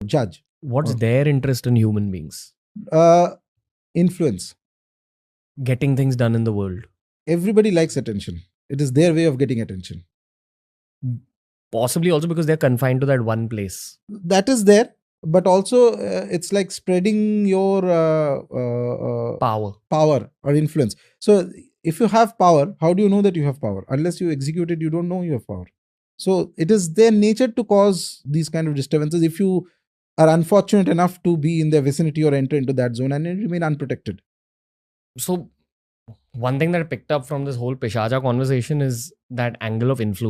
judge. What's their interest in human beings? Influence. Getting things done in the world. Everybody likes attention. It is their way of getting attention. Possibly also because they're confined to that one place. That is there, but also it's like spreading your Power. or influence. So if you have power, how do you know that you have power? Unless you execute it, you don't know you have power. So it is their nature to cause these kind of disturbances if you are unfortunate enough to be in their vicinity or enter into that zone and remain unprotected. So one thing that I picked up from this whole Pishacha conversation is that angle of influence.